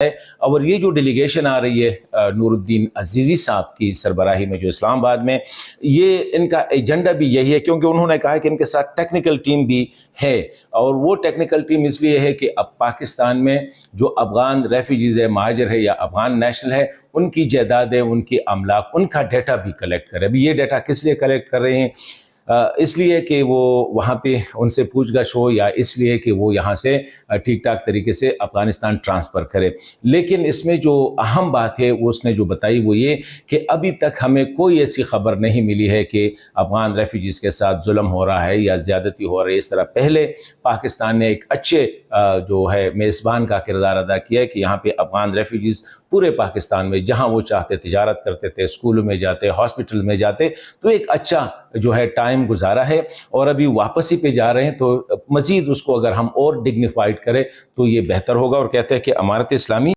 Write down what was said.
ہے۔ اور یہ جو ڈیلیگیشن آ رہی ہے نور الدین عزیزی صاحب کی سربراہی میں جو اسلام آباد میں، یہ ان کا ایجنڈا بھی یہی ہے، کیونکہ انہوں نے کہا کہ ان کے ساتھ ٹیکنیکل ٹیم بھی ہے، اور وہ ٹیکنیکل ٹیم اس لیے ہے کہ اب پاکستان میں جو افغان ریفیوجیز ہے، مہاجر ہے یا افغان نیشنل ہے، ان کی جائیدادیں، ان کی املاک، ان کا ڈیٹا بھی کلیکٹ کرے۔ ابھی یہ ڈیٹا کس لیے کلیکٹ کر رہے ہیں؟ اس لیے کہ وہ وہاں پہ ان سے پوچھ گچھ ہو، یا اس لیے کہ وہ یہاں سے ٹھیک ٹھاک طریقے سے افغانستان ٹرانسفر کرے۔ لیکن اس میں جو اہم بات ہے وہ اس نے جو بتائی وہ یہ کہ ابھی تک ہمیں کوئی ایسی خبر نہیں ملی ہے کہ افغان ریفیوجیز کے ساتھ ظلم ہو رہا ہے یا زیادتی ہو رہی ہے۔ اس طرح پہلے پاکستان نے ایک اچھے جو ہے میزبان کا کردار ادا کیا ہے کہ یہاں پہ افغان ریفیوجیز پورے پاکستان میں جہاں وہ چاہتے تجارت کرتے تھے، اسکولوں میں جاتے، ہاسپٹل میں جاتے، تو ایک اچھا جو ہے ٹائم گزارا ہے، اور ابھی واپسی پہ جا رہے ہیں تو مزید اس کو اگر ہم اور ڈگنیفائڈ کریں تو یہ بہتر ہوگا۔ اور کہتے ہیں کہ امارت اسلامی